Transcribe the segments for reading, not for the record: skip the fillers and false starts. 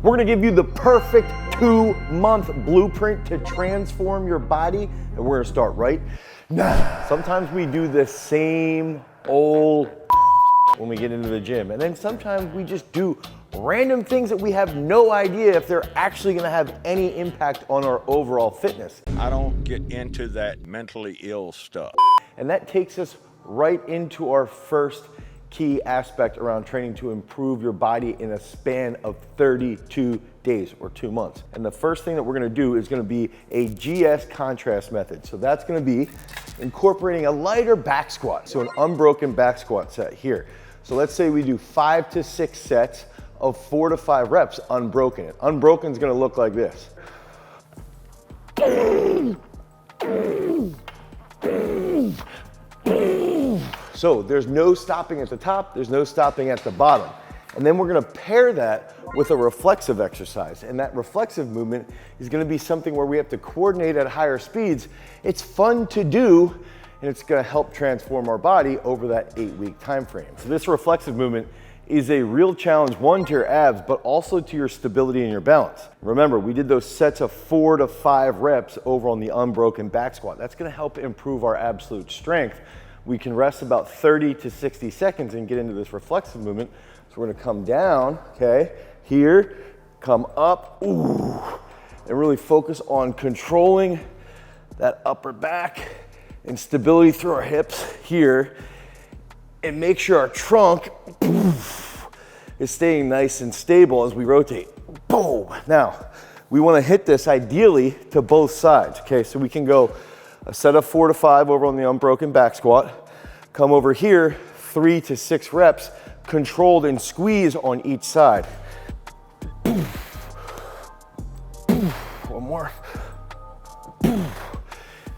We're gonna give you the perfect 2-month blueprint to transform your body, and we're gonna start right now. Sometimes we do the same old when we get into the gym, and then sometimes we just do random things that we have no idea if they're actually gonna have any impact on our overall fitness. I don't get into that mentally ill stuff. And that takes us right into our first key aspect around training to improve your body in a span of 32 days or 2 months. And the first thing that we're gonna do is gonna be a GS contrast method. So that's gonna be incorporating a lighter back squat. So an unbroken back squat set here. So let's say we do 5 to 6 sets of 4 to 5 reps unbroken. And unbroken is gonna look like this. So there's no stopping at the top, there's no stopping at the bottom. And then we're gonna pair that with a reflexive exercise. And that reflexive movement is gonna be something where we have to coordinate at higher speeds. It's fun to do, and it's gonna help transform our body over that 8-week time frame. So this reflexive movement is a real challenge, one, to your abs, but also to your stability and your balance. Remember, we did those sets of 4 to 5 reps over on the unbroken back squat. That's gonna help improve our absolute strength. We can rest about 30 to 60 seconds and get into this reflexive movement. So we're gonna come down, okay, here, come up, ooh, and really focus on controlling that upper back and stability through our hips here, and make sure our trunk is staying nice and stable as we rotate. Boom. Now, we wanna hit this ideally to both sides, okay? So we can go a set of 4 to 5 over on the unbroken back squat. Come over here, 3 to 6 reps, controlled and squeeze on each side. One more.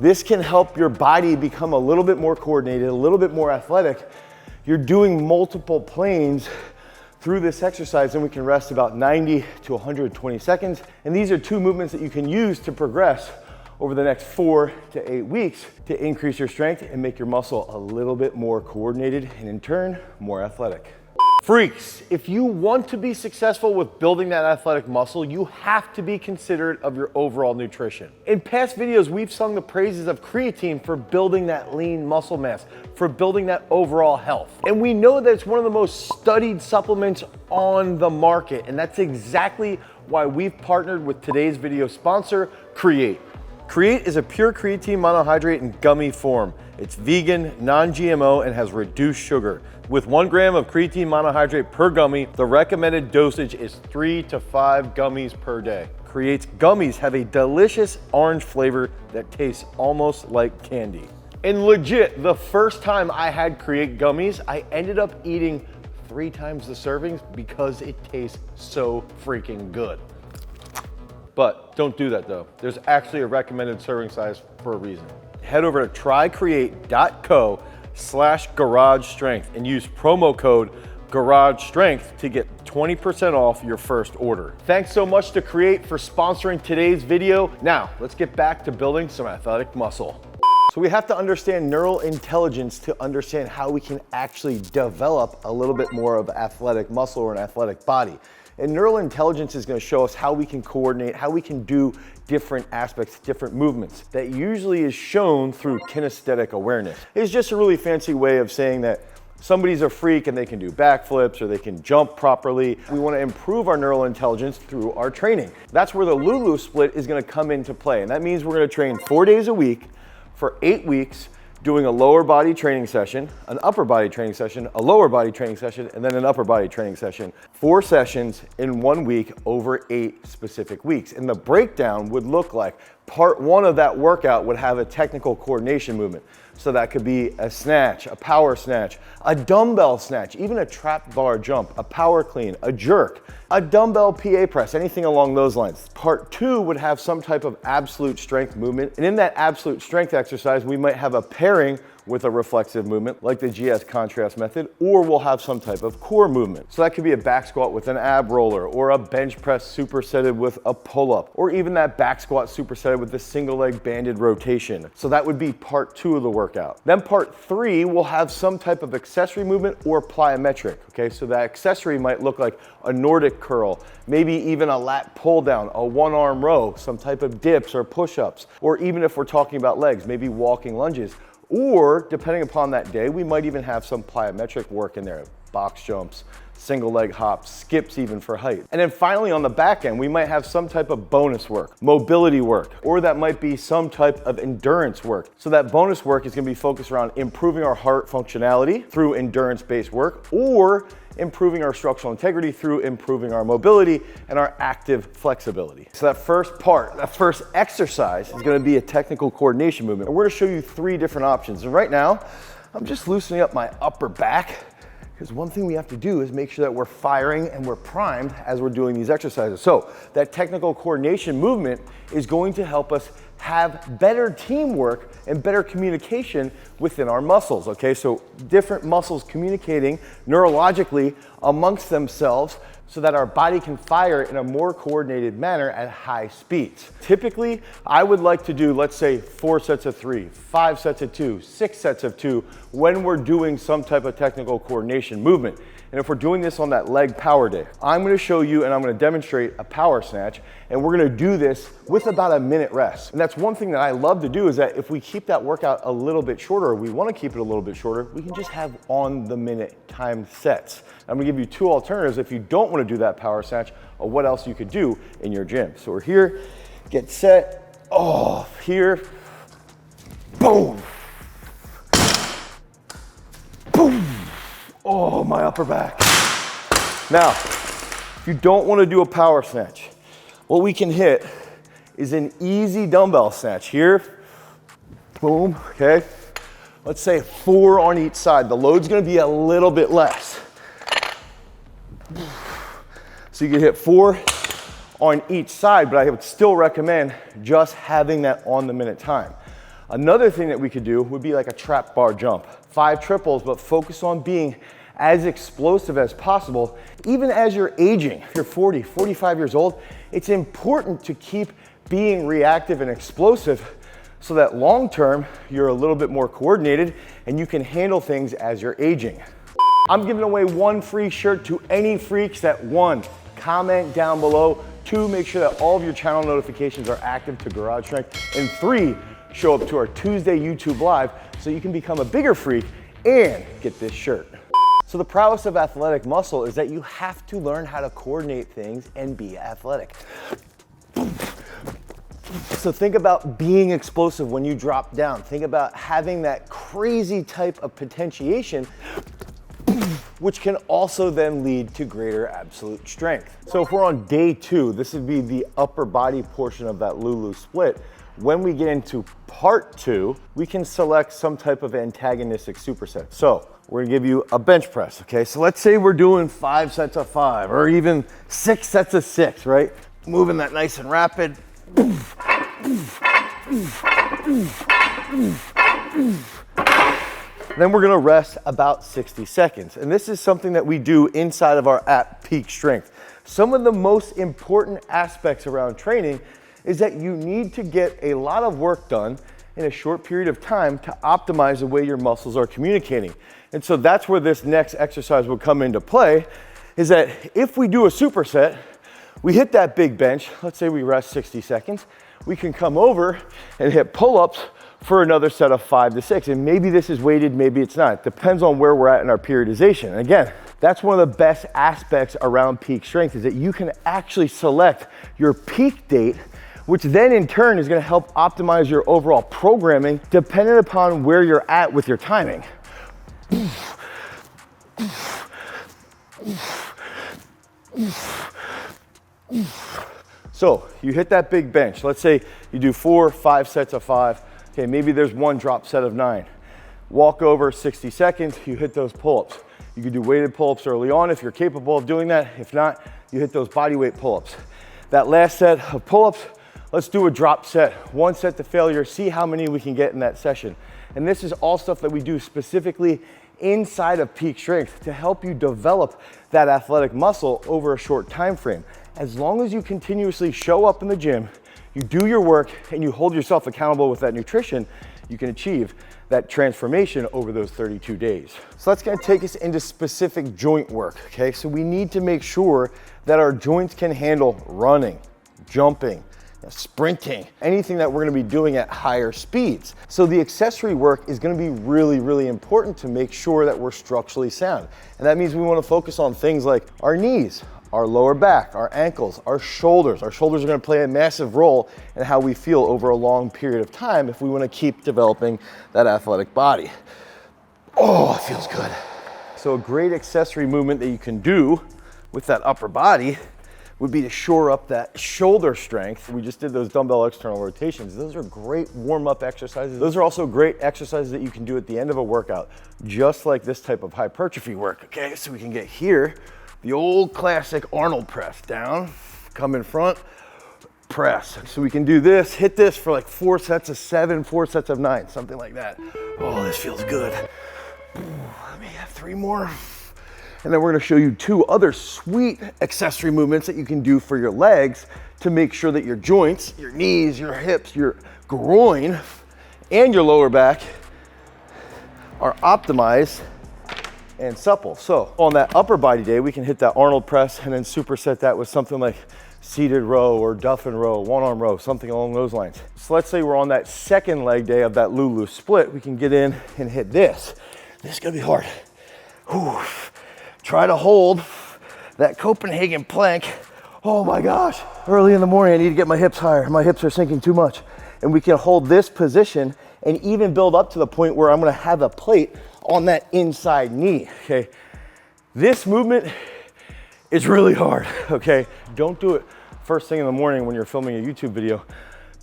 This can help your body become a little bit more coordinated, a little bit more athletic. You're doing multiple planes through this exercise, and we can rest about 90 to 120 seconds. And these are 2 movements that you can use to progress over the next 4 to 8 weeks to increase your strength and make your muscle a little bit more coordinated and in turn, more athletic. Freaks, if you want to be successful with building that athletic muscle, you have to be considerate of your overall nutrition. In past videos, we've sung the praises of creatine for building that lean muscle mass, for building that overall health. And we know that it's one of the most studied supplements on the market, and that's exactly why we've partnered with today's video sponsor, Create. Create is a pure creatine monohydrate in gummy form. It's vegan, non-GMO, and has reduced sugar. With 1 gram of creatine monohydrate per gummy, the recommended dosage is 3 to 5 gummies per day. Create's gummies have a delicious orange flavor that tastes almost like candy. And legit, the first time I had Create gummies, I ended up eating 3 times the servings because it tastes so freaking good. But don't do that though. There's actually a recommended serving size for a reason. Head over to trycreate.co/garagestrength and use promo code GarageStrength to get 20% off your first order. Thanks so much to Create for sponsoring today's video. Now, let's get back to building some athletic muscle. So we have to understand neural intelligence to understand how we can actually develop a little bit more of athletic muscle or an athletic body. And neural intelligence is gonna show us how we can coordinate, how we can do different aspects, different movements. That usually is shown through kinesthetic awareness. It's just a really fancy way of saying that somebody's a freak and they can do backflips or they can jump properly. We wanna improve our neural intelligence through our training. That's where the Lulu split is gonna come into play. And that means we're gonna train 4 days a week for 8 weeks, doing a lower body training session, an upper body training session, a lower body training session, and then an upper body training session. 4 sessions in 1 week over 8 specific weeks. And the breakdown would look like part 1 of that workout would have a technical coordination movement. So that could be a snatch, a power snatch, a dumbbell snatch, even a trap bar jump, a power clean, a jerk, a dumbbell PA press, anything along those lines. Part 2 would have some type of absolute strength movement. And in that absolute strength exercise, we might have a pairing with a reflexive movement like the GS contrast method, or we'll have some type of core movement. So that could be a back squat with an ab roller, or a bench press supersetted with a pull-up, or even that back squat supersetted with the single leg banded rotation. So that would be part 2 of the workout. Then part 3 will have some type of accessory movement or plyometric, okay? So that accessory might look like a Nordic curl, maybe even a lat pull down, a one arm row, some type of dips or push-ups, or even if we're talking about legs, maybe walking lunges, or depending upon that day, we might even have some plyometric work in there, box jumps, single leg hops, skips even for height. And then finally on the back end, we might have some type of bonus work, mobility work, or that might be some type of endurance work. So that bonus work is gonna be focused around improving our heart functionality through endurance-based work, or improving our structural integrity through improving our mobility and our active flexibility. So that first part, that first exercise is gonna be a technical coordination movement. And we're gonna show you 3 different options. And right now, I'm just loosening up my upper back, because one thing we have to do is make sure that we're firing and we're primed as we're doing these exercises. So that technical coordination movement is going to help us have better teamwork and better communication within our muscles, okay? So different muscles communicating neurologically amongst themselves so that our body can fire in a more coordinated manner at high speeds. Typically, I would like to do, let's say, 4 sets of 3, 5 sets of 2, 6 sets of 2 when we're doing some type of technical coordination movement. And if we're doing this on that leg power day, I'm gonna show you and I'm gonna demonstrate a power snatch, and we're gonna do this with about a minute rest. And that's one thing that I love to do, is that if we keep that workout a little bit shorter, or we wanna keep it a little bit shorter, we can just have on the minute timed sets. I'm gonna give you 2 alternatives if you don't wanna do that power snatch, or what else you could do in your gym. So we're here, get set, here, boom, boom. Oh, my upper back. Now, if you don't want to do a power snatch, what we can hit is an easy dumbbell snatch. Here, boom, okay? Let's say 4 on each side. The load's going to be a little bit less. So you can hit 4 on each side, but I would still recommend just having that on the minute time. Another thing that we could do would be like a trap bar jump. 5 triples, but focus on being as explosive as possible, even as you're aging. If you're 40, 45 years old, it's important to keep being reactive and explosive so that long term, you're a little bit more coordinated and you can handle things as you're aging. I'm giving away 1 free shirt to any freaks that 1, comment down below, 2, make sure that all of your channel notifications are active to Garage Strength, and 3, show up to our Tuesday YouTube Live so you can become a bigger freak and get this shirt. So the prowess of athletic muscle is that you have to learn how to coordinate things and be athletic. So think about being explosive when you drop down. Think about having that crazy type of potentiation, which can also then lead to greater absolute strength. So if we're on day 2, this would be the upper body portion of that Lulu split. When we get into part 2, we can select some type of antagonistic superset. So we're gonna give you a bench press, okay? So let's say we're doing 5 sets of 5, or even 6 sets of 6, right? Moving that nice and rapid. Then we're gonna rest about 60 seconds. And this is something that we do inside of our at peak strength. Some of the most important aspects around training is that you need to get a lot of work done in a short period of time to optimize the way your muscles are communicating. And so that's where this next exercise will come into play, is that if we do a superset, we hit that big bench, let's say we rest 60 seconds, we can come over and hit pull-ups for another set of 5 to 6. And maybe this is weighted, maybe it's not. It depends on where we're at in our periodization. And again, that's one of the best aspects around peak strength, is that you can actually select your peak date, which then in turn is gonna help optimize your overall programming depending upon where you're at with your timing. So you hit that big bench. Let's say you do 4, 5 sets of 5. Okay, maybe there's 1 drop set of 9. Walk over 60 seconds, you hit those pull-ups. You can do weighted pull-ups early on if you're capable of doing that. If not, you hit those body weight pull-ups. That last set of pull-ups, let's do a drop set. 1 set to failure, see how many we can get in that session. And this is all stuff that we do specifically inside of peak strength to help you develop that athletic muscle over a short time frame. As long as you continuously show up in the gym, you do your work, and you hold yourself accountable with that nutrition, you can achieve that transformation over those 32 days. So that's gonna take us into specific joint work, okay? So we need to make sure that our joints can handle running, jumping, sprinting, anything that we're gonna be doing at higher speeds. So the accessory work is gonna be really, really important to make sure that we're structurally sound. And that means we wanna focus on things like our knees, our lower back, our ankles, our shoulders. Our shoulders are gonna play a massive role in how we feel over a long period of time if we wanna keep developing that athletic body. Oh, it feels good. So a great accessory movement that you can do with that upper body would be to shore up that shoulder strength. We just did those dumbbell external rotations. Those are great warm-up exercises. Those are also great exercises that you can do at the end of a workout, just like this type of hypertrophy work, okay? So we can get here, the old classic Arnold press. Down, come in front, press. So we can do this, hit this for like 4 sets of 7, 4 sets of 9, something like that. Oh, this feels good. Let me have 3 more. And then we're gonna show you 2 other sweet accessory movements that you can do for your legs to make sure that your joints, your knees, your hips, your groin, and your lower back are optimized and supple. So on that upper body day, we can hit that Arnold press and then superset that with something like seated row or Duffin row, one arm row, something along those lines. So let's say we're on that second leg day of that Lulu split, we can get in and hit this. This is gonna be hard. Whew. Try to hold that Copenhagen plank. Oh my gosh, early in the morning, I need to get my hips higher. My hips are sinking too much. And we can hold this position and even build up to the point where I'm gonna have a plate on that inside knee, okay? This movement is really hard, okay? Don't do it first thing in the morning when you're filming a YouTube video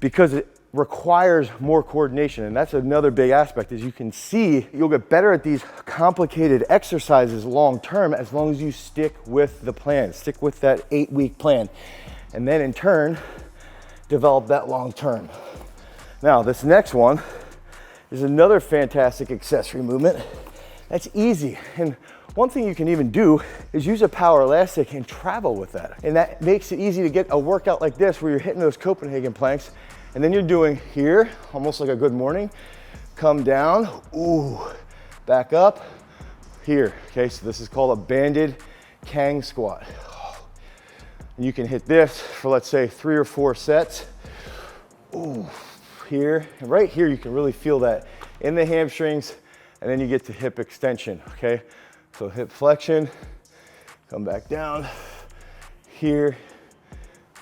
because it requires more coordination. And that's another big aspect. As you can see, you'll get better at these complicated exercises long term as long as you stick with the plan, stick with that 8-week plan. And then in turn, develop that long term. Now, this next one is another fantastic accessory movement. That's easy. And one thing you can even do is use a Powerlastic and travel with that. And that makes it easy to get a workout like this where you're hitting those Copenhagen planks and then you're doing here, almost like a good morning, come down, ooh, back up, here, okay? So this is called a banded Kang squat. And you can hit this for, let's say, 3 or 4 sets. Ooh, here, and right here you can really feel that in the hamstrings, and then you get to hip extension, okay? So hip flexion, come back down, here,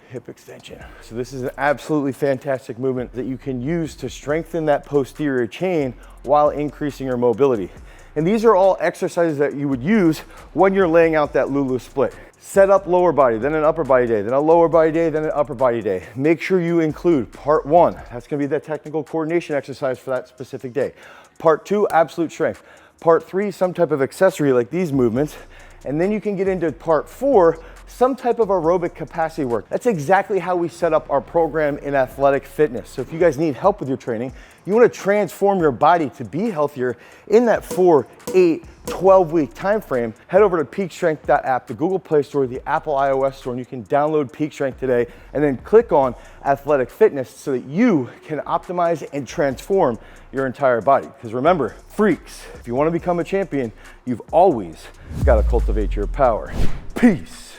hip extension. So this is an absolutely fantastic movement that you can use to strengthen that posterior chain while increasing your mobility. And these are all exercises that you would use when you're laying out that Lulu split. Set up lower body, then an upper body day, then a lower body day, then an upper body day. Make sure you include part 1. That's gonna be the technical coordination exercise for that specific day. Part 2, absolute strength. Part 3, some type of accessory like these movements. And then you can get into part 4, some type of aerobic capacity work. That's exactly how we set up our program in athletic fitness. So if you guys need help with your training, you want to transform your body to be healthier in that 4, 8, 12-week time frame, head over to peakstrength.app, the Google Play Store, the Apple iOS Store, and you can download Peak Strength today and then click on athletic fitness so that you can optimize and transform your entire body. Because remember, freaks, if you want to become a champion, you've always got to cultivate your power. Peace.